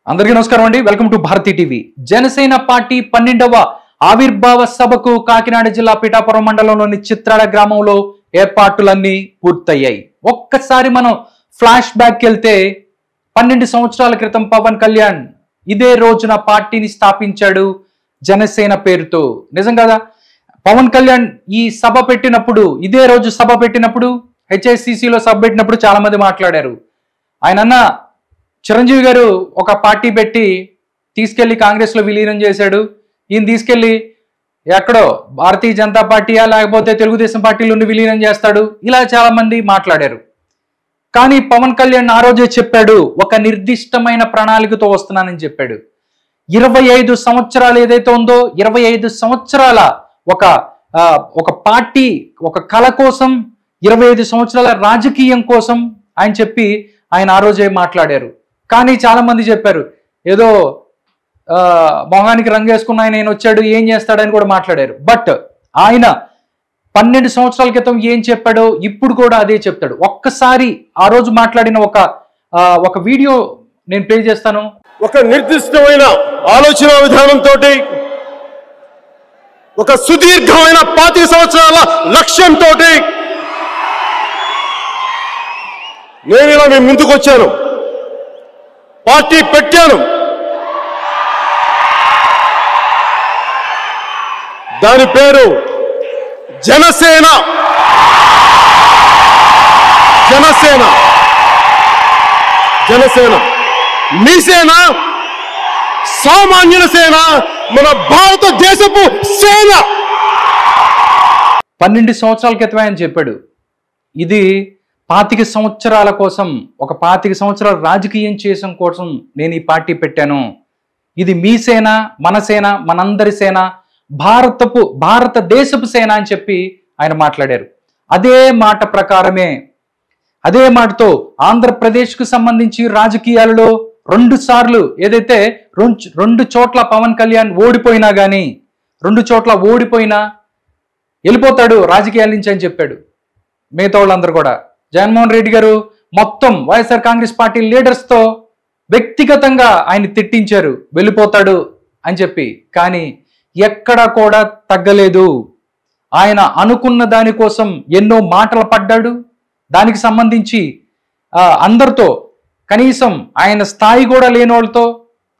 అందరికీ నమస్కారం అండి. Welcome to Bharati TV. Janasena party 12వ ఆవిర్భావ సభకు కాకినాడ జిల్లా పిఠాపురం మండలంలోని చిత్రాల గ్రామంలో ఏర్పాట్లన్నీ పూర్తయ్యాయి. ఒక్కసారి మనం ఫ్లాష్ బ్యాక్ వెళ్తే 12 సంవత్సరాల క్రితం పవన్ కళ్యాణ్ ఇదే రోజున పార్టీని స్థాపించాడు జనసేన పేరుతో. నిజం కదా? పవన్ కళ్యాణ్ ఈ సభ పెట్టినప్పుడు, ఇదే రోజు సభ పెట్టినప్పుడు, హెచ్ఐసిసిలో సభ పెట్టినప్పుడు చాలా మంది మాట్లాడారు. ఆయన చిరంజీవి గారు ఒక పార్టీ పెట్టి తీసుకెళ్లి కాంగ్రెస్లో విలీనం చేశాడు, ఈయన తీసుకెళ్లి ఎక్కడో భారతీయ జనతా పార్టీయా లేకపోతే తెలుగుదేశం పార్టీలో విలీనం చేస్తాడు, ఇలా చాలా మంది మాట్లాడారు. కానీ పవన్ కళ్యాణ్ ఆ రోజే చెప్పాడు, ఒక నిర్దిష్టమైన ప్రణాళికతో వస్తున్నానని చెప్పాడు. 25 సంవత్సరాలు ఏదైతే ఉందో, 25 సంవత్సరాల ఒక పార్టీ, ఒక కళ కోసం, 25 సంవత్సరాల రాజకీయం కోసం ఆయన ఆ రోజే మాట్లాడారు. కానీ చాలా మంది చెప్పారు, ఏదో మొహానికి రంగేసుకున్న ఆయన వచ్చాడు, ఏం చేస్తాడని కూడా మాట్లాడారు. బట్ ఆయన 12 సంవత్సరాల క్రితం ఏం చెప్పాడో ఇప్పుడు కూడా అదే చెప్తాడు. ఒక్కసారి ఆ రోజు మాట్లాడిన ఒక వీడియో నేను ప్లే చేస్తాను. ఒక నిర్దిష్టమైన ఆలోచన విధానంతో, ఒక సుదీర్ఘమైన 25 సంవత్సరాల లక్ష్యంతో నేను ఇలా మీ ముందుకు వచ్చాను, పార్టీ పెట్టాను. దాని పేరు జనసేన. జనసేన జనసేన మీ సేన, సామాన్యుల సేన, మన భారతదేశపు సేన. 12 సంవత్సరాల క్రితమే ఆయన చెప్పాడు, ఇది 25 సంవత్సరాల కోసం, ఒక 25 సంవత్సరాల రాజకీయం చేయడం కోసం నేను ఈ పార్టీ పెట్టాను. ఇది మీ సేన, మన సేన, మనందరి సేన, భారతదేశపు సేన అని చెప్పి ఆయన మాట్లాడారు. అదే మాట ప్రకారమే, అదే మాటతో ఆంధ్రప్రదేశ్కు సంబంధించి రాజకీయాలలో 2 సార్లు ఏదైతే 2 చోట్ల పవన్ కళ్యాణ్ ఓడిపోయినా కానీ, 2 చోట్ల ఓడిపోయినా వెళ్ళిపోతాడు రాజకీయాల నుంచి అని చెప్పాడు. మిగతా వాళ్ళందరూ కూడా, జగన్మోహన్ రెడ్డి గారు మొత్తం వైఎస్ఆర్ కాంగ్రెస్ పార్టీ లీడర్స్తో వ్యక్తిగతంగా ఆయన తిట్టించారు, వెళ్ళిపోతాడు అని చెప్పి. కానీ ఎక్కడా కూడా తగ్గలేదు. ఆయన అనుకున్న దానికోసం ఎన్నో మాటలు పడ్డాడు. దానికి సంబంధించి అందరితో, కనీసం ఆయన స్థాయి కూడా లేని వాళ్ళతో,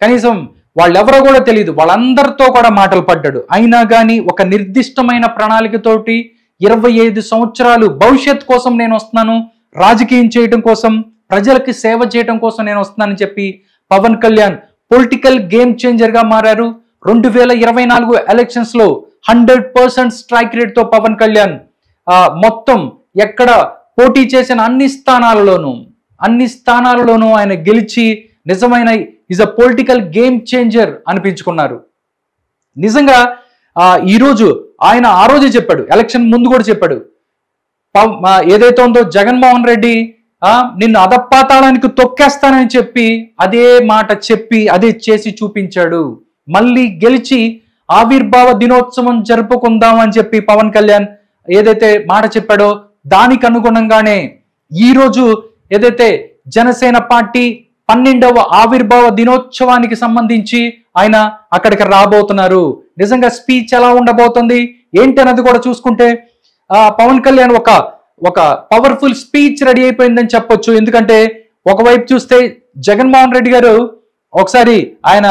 కనీసం వాళ్ళెవరో కూడా తెలియదు, వాళ్ళందరితో కూడా మాటలు పడ్డాడు. అయినా కానీ ఒక నిర్దిష్టమైన ప్రణాళికతోటి 25 సంవత్సరాలు భవిష్యత్ కోసం నేను వస్తున్నాను, రాజకీయం చేయడం కోసం, ప్రజలకి సేవ చేయడం కోసం నేను వస్తున్నానని చెప్పి పవన్ కళ్యాణ్ పొలిటికల్ గేమ్ చేంజర్గా మారారు. 2024 ఎలక్షన్స్ లో 100% స్ట్రైక్ రేట్ తో పవన్ కళ్యాణ్ మొత్తం ఎక్కడ పోటీ చేసిన అన్ని స్థానాలలోనూ ఆయన గెలిచి నిజమైన is a political game changer అనిపించుకున్నారు. నిజంగా ఈరోజు ఆయన ఆ రోజే చెప్పాడు, ఎలక్షన్ ముందు కూడా చెప్పాడు, ఏదైతే ఉందో జగన్మోహన్ రెడ్డి నిన్ను అధపాతాళానికి తొక్కేస్తానని చెప్పి అదే మాట చెప్పి అదే చేసి చూపించాడు. మళ్ళీ గెలిచి ఆవిర్భావ దినోత్సవం జరుపుకుందాం అని చెప్పి పవన్ కళ్యాణ్ ఏదైతే మాట చెప్పాడో దానికి అనుగుణంగానే ఈరోజు ఏదైతే జనసేన పార్టీ 12వ ఆవిర్భావ దినోత్సవానికి సంబంధించి ఆయన అక్కడికి రాబోతున్నారు. నిజంగా స్పీచ్ ఎలా ఉండబోతుంది ఏంటన్నది కూడా చూసుకుంటే పవన్ కళ్యాణ్ ఒక పవర్ఫుల్ స్పీచ్ రెడీ అయిపోయిందని చెప్పొచ్చు. ఎందుకంటే ఒకవైపు చూస్తే జగన్మోహన్ రెడ్డి గారు ఒకసారి ఆయన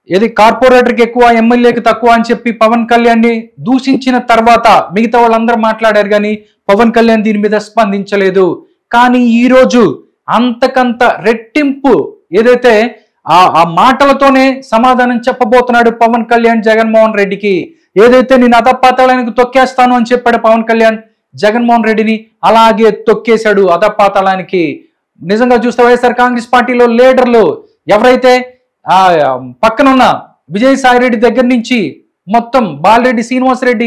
ఏది కార్పొరేటర్కి ఎక్కువ, ఎమ్మెల్యేకి తక్కువ అని చెప్పి పవన్ కళ్యాణ్ని దూషించిన తర్వాత మిగతా వాళ్ళందరూ మాట్లాడారు, కానీ పవన్ కళ్యాణ్ దీని మీద స్పందించలేదు. కానీ ఈరోజు అంతకంత రెట్టింపు ఏదైతే ఆ మాటలతోనే సమాధానం చెప్పబోతున్నాడు పవన్ కళ్యాణ్ జగన్మోహన్ రెడ్డికి. ఏదైతే నేను అధపాతాళానికి తొక్కేస్తాను అని చెప్పాడు పవన్ కళ్యాణ్, జగన్మోహన్ రెడ్డిని అలాగే తొక్కేశాడు అధపాతాళానికి. నిజంగా చూస్తే వైఎస్ఆర్ కాంగ్రెస్ పార్టీలో లీడర్లు ఎవరైతే పక్కనున్న విజయసాయి రెడ్డి దగ్గర నుంచి మొత్తం బాలినేని శ్రీనివాసరెడ్డి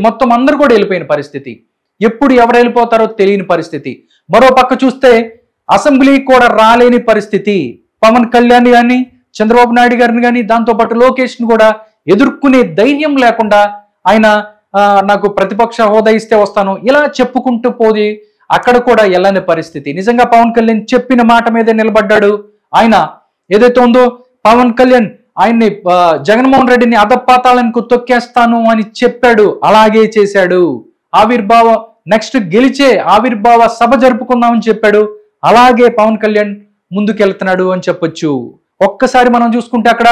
మొత్తం అందరూ కూడా వెళ్ళిపోయిన పరిస్థితి. ఎప్పుడు ఎవరు వెళ్ళిపోతారో తెలియని పరిస్థితి. మరో పక్క చూస్తే అసెంబ్లీ కూడా రాలేని పరిస్థితి. పవన్ కళ్యాణ్ కానీ, చంద్రబాబు నాయుడు గారిని కానీ, దాంతోపాటు లోకేష్ని కూడా ఎదుర్కొనే ధైర్యం లేకుండా ఆయన నాకు ప్రతిపక్ష హోదా ఇస్తే వస్తాను ఇలా చెప్పుకుంటూ పోయి అక్కడ కూడా వెళ్ళని పరిస్థితి. నిజంగా పవన్ కళ్యాణ్ చెప్పిన మాట మీదే నిలబడ్డాడు. ఆయన ఏదైతే ఉందో పవన్ కళ్యాణ్ ఆయన్ని జగన్మోహన్ రెడ్డిని అధపాతాళానికి తొక్కేస్తాను అని చెప్పాడు, అలాగే చేశాడు. నెక్స్ట్ గెలిచే ఆవిర్భావ సభ జరుపుకుందామని చెప్పాడు, అలాగే పవన్ కళ్యాణ్ ముందుకెళ్తున్నాడు అని చెప్పొచ్చు. ఒక్కసారి మనం చూసుకుంటే అక్కడ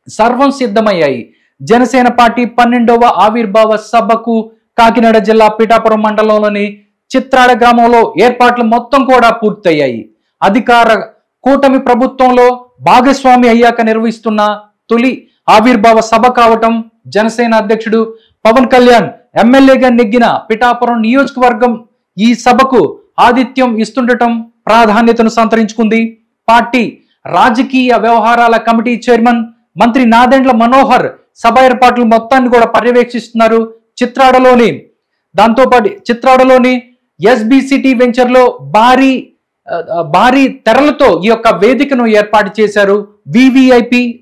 సర్వం సిద్ధమయ్యాయి. జనసేన పార్టీ 12వ ఆవిర్భావ సభకు కాకినాడ జిల్లా పిఠాపురం మండలంలోని చిత్రాడ గ్రామంలో ఏర్పాట్లు మొత్తం కూడా పూర్తయ్యాయి. అధికార కూటమి ప్రభుత్వంలో భాగస్వామి అయ్యాక నిర్వహిస్తున్న తొలి ఆవిర్భావ సభ కావటం, జనసేన అధ్యక్షుడు పవన్ కళ్యాణ్ ఎమ్మెల్యేగా నెగ్గిన పిఠాపురం నియోజకవర్గం ఈ సభకు ఆతిథ్యం ఇస్తుండటం ప్రాధాన్యతను సంతరించుకుంది. పార్టీ రాజకీయ వ్యవహారాల కమిటీ చైర్మన్ మంత్రి నాదెండ్ల మనోహర్ సభ ఏర్పాట్లు మొత్తాన్ని కూడా పర్యవేక్షిస్తున్నారు. చిత్రాడలోని ఎస్బిసిటీ వెంచర్ లో భారీ తెరలతో ఈ యొక్క వేదికను ఏర్పాటు చేశారు.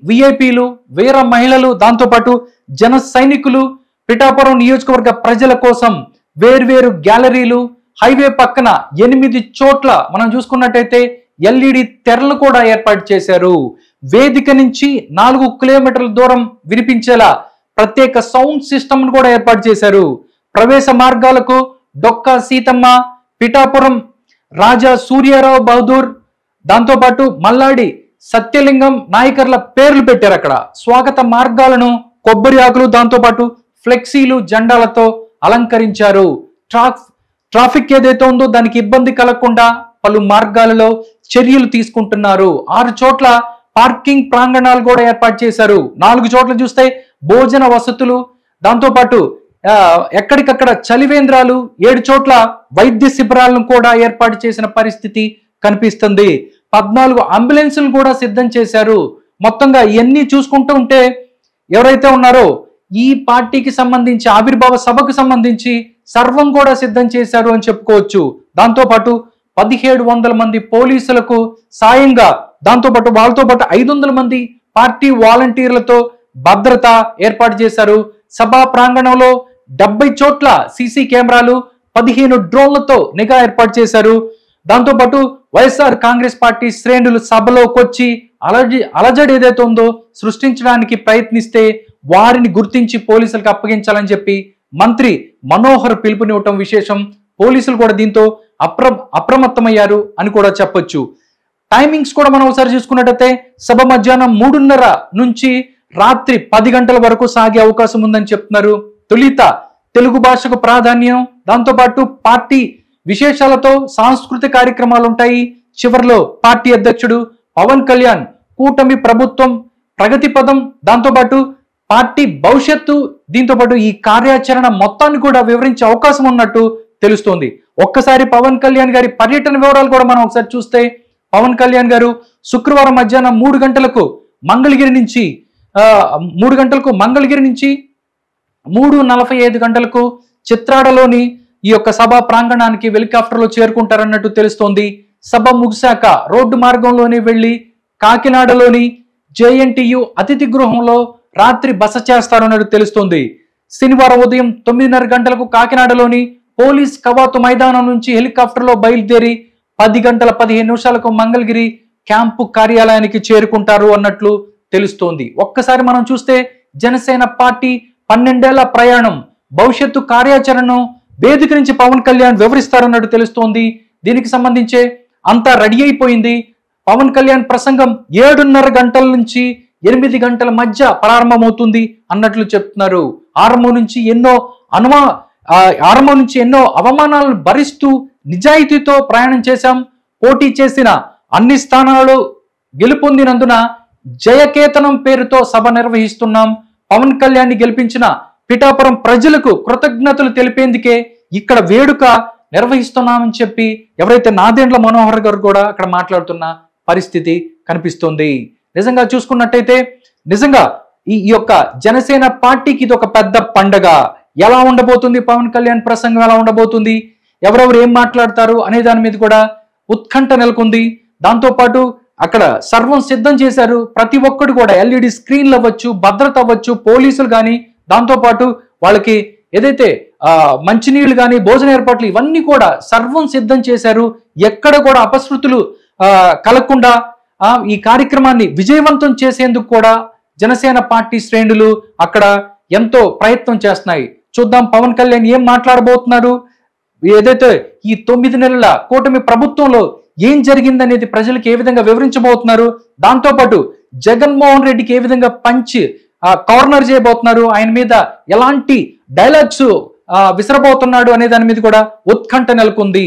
విఐపీలు, వీర మహిళలు, దాంతోపాటు జన సైనికులు, పిఠాపురం నియోజకవర్గ ప్రజల కోసం వేర్వేరు గ్యాలరీలు, హైవే పక్కన 8 చోట్ల మనం చూసుకున్నట్టయితే ఎల్ఈడి తెరలు కూడా ఏర్పాటు చేశారు. వేదిక నుంచి 4 కిలోమీటర్ల దూరం వినిపించేలా ప్రత్యేక సౌండ్ సిస్టమ్ కూడా ఏర్పాటు చేశారు. ప్రవేశ మార్గాలకు డొక్కా సీతమ్మ, పిఠాపురం రాజా సూర్యారావు బహదూర్, దాంతోపాటు మల్లాడి సత్యలింగం నాయకర్ల పేర్లు పెట్టారు. అక్కడ స్వాగత మార్గాలను కొబ్బరి ఆకులు, దాంతోపాటు ఫ్లెక్సీలు, జెండాలతో అలంకరించారు. ట్రాఫిక్ ఏదైతే ఉందో దానికి ఇబ్బంది కలగకుండా పలు మార్గాలలో చర్యలు తీసుకుంటున్నారు. 6 చోట్ల పార్కింగ్ ప్రాంగణాలు కూడా ఏర్పాటు చేశారు. 4 చోట్ల చూస్తే భోజన వసతులు, దాంతోపాటు ఎక్కడికక్కడ చలివేంద్రాలు, 7 చోట్ల వైద్య శిబిరాలను కూడా ఏర్పాటు చేసిన పరిస్థితి కనిపిస్తుంది. 14 అంబులెన్సులు కూడా సిద్ధం చేశారు. మొత్తంగా ఇవన్నీ చూసుకుంటూ ఉంటే ఎవరైతే ఉన్నారో ఈ పార్టీకి సంబంధించి ఆవిర్భావ సభకు సంబంధించి సర్వం కూడా సిద్ధం చేశారు అని చెప్పుకోవచ్చు. దాంతోపాటు 1700 మంది పోలీసులకు సాయంగా, దాంతోపాటు వాళ్ళతో పాటు 500 మంది పార్టీ వాలంటీర్లతో భద్రత ఏర్పాటు చేశారు. సభా ప్రాంగణంలో 70 చోట్ల సీసీ కెమెరాలు, 15 డ్రోన్లతో నిఘా ఏర్పాటు చేశారు. దాంతోపాటు వైఎస్ఆర్ కాంగ్రెస్ పార్టీ శ్రేణులు సభలోకి వచ్చి అలజడి ఏదైతే ఉందో సృష్టించడానికి ప్రయత్నిస్తే వారిని గుర్తించి పోలీసులకు అప్పగించాలని చెప్పి మంత్రి మనోహర్ పిలుపునివ్వటం విశేషం. పోలీసులు కూడా దీంతో అప్రమత్తమయ్యారు అని కూడా చెప్పొచ్చు. టైమింగ్స్ కూడా మనం ఒకసారి చూసుకున్నట్టయితే సభ మధ్యాహ్నం 3:30 నుంచి రాత్రి 10 గంటల వరకు సాగే అవకాశం ఉందని చెప్తున్నారు. తొలిత తెలుగు భాషకు ప్రాధాన్యం, దాంతోపాటు పార్టీ విశేషాలతో సాంస్కృతిక కార్యక్రమాలు ఉంటాయి. చివరిలో పార్టీ అధ్యక్షుడు పవన్ కళ్యాణ్ కూటమి ప్రభుత్వం ప్రగతి పదం, దాంతోపాటు పార్టీ భవిష్యత్తు, దీంతోపాటు ఈ కార్యాచరణ మొత్తాన్ని కూడా వివరించే అవకాశం ఉన్నట్టు తెలుస్తోంది. ఒక్కసారి పవన్ కళ్యాణ్ గారి పర్యటన వివరాలు కూడా మనం ఒకసారి చూస్తే, పవన్ కళ్యాణ్ గారు శుక్రవారం మధ్యాహ్నం 3 గంటలకు మంగళగిరి నుంచి 3:45 గంటలకు చిత్రాడలోని ఈ యొక్క సభా ప్రాంగణానికి హెలికాప్టర్లో చేరుకుంటారన్నట్టు తెలుస్తోంది. సభ ముగిశాక రోడ్డు మార్గంలోనే వెళ్లి కాకినాడలోని జేఎన్టీయు అతిథి గృహంలో రాత్రి బస చేస్తారన్నట్టు తెలుస్తోంది. శనివారం ఉదయం 9:30 గంటలకు కాకినాడలోని పోలీస్ కవాతు మైదానం నుంచి హెలికాప్టర్లో బయలుదేరి 10:15 మంగళగిరి క్యాంపు కార్యాలయానికి చేరుకుంటారు అన్నట్లు తెలుస్తోంది. ఒక్కసారి మనం చూస్తే జనసేన పార్టీ 12 ఏళ్ల ప్రయాణం, భవిష్యత్తు కార్యాచరణను వేదిక నుంచి పవన్ కళ్యాణ్ వివరిస్తారన్నట్టు తెలుస్తోంది. దీనికి సంబంధించే అంతా రెడీ అయిపోయింది. పవన్ కళ్యాణ్ ప్రసంగం 7:30 గంటల నుంచి 8 గంటల మధ్య ప్రారంభమవుతుంది అన్నట్లు చెప్తున్నారు. ఆరంభం నుంచి ఎన్నో అవమానాలను భరిస్తూ నిజాయితీతో ప్రయాణం చేశాం. పోటీ చేసిన అన్ని స్థానాలలో గెలుపొందినందున జయకేతనం పేరుతో సభ నిర్వహిస్తున్నాం. పవన్ కళ్యాణ్ గెలిపించిన పిఠాపురం ప్రజలకు కృతజ్ఞతలు తెలిపేందుకే ఇక్కడ వేడుక నిర్వహిస్తున్నామని చెప్పి ఎవరైతే నాదెండ్ల మనోహర్ గారు కూడా అక్కడ మాట్లాడుతున్న పరిస్థితి కనిపిస్తుంది. నిజంగా చూసుకున్నట్టయితే నిజంగా ఈ యొక్క జనసేన పార్టీకి ఇది ఒక పెద్ద పండగ. ఎలా ఉండబోతుంది, పవన్ కళ్యాణ్ ప్రసంగం ఎలా ఉండబోతుంది, ఎవరెవరు ఏం మాట్లాడతారు అనే దాని మీద కూడా ఉత్కంఠ నెలకొంది. దాంతోపాటు అక్కడ సర్వం సిద్ధం చేశారు. ప్రతి ఒక్కడు కూడా ఎల్ఈడి స్క్రీన్లు అవ్వచ్చు, భద్రత అవ్వచ్చు, పోలీసులు కానీ, దాంతోపాటు వాళ్ళకి ఏదైతే మంచినీళ్లు కానీ భోజన ఏర్పాట్లు ఇవన్నీ కూడా సర్వం సిద్ధం చేశారు. ఎక్కడ కూడా అపశృతులు కలగకుండా ఈ కార్యక్రమాన్ని విజయవంతం చేసేందుకు కూడా జనసేన పార్టీ శ్రేణులు అక్కడ ఎంతో ప్రయత్నం చేస్తున్నాయి. చూద్దాం పవన్ కళ్యాణ్ ఏం మాట్లాడబోతున్నారు, ఏదైతే ఈ 9 నెలల కూటమి ప్రభుత్వంలో ఏం జరిగిందనేది ప్రజలకు ఏ విధంగా వివరించబోతున్నారు, దాంతోపాటు జగన్మోహన్ రెడ్డికి ఏ విధంగా కార్నర్ చేయబోతున్నారు, ఆయన మీద ఎలాంటి డైలాగ్స్ విసరబోతున్నాడు అనే దాని మీద కూడా ఉత్కంఠ నెలకొంది.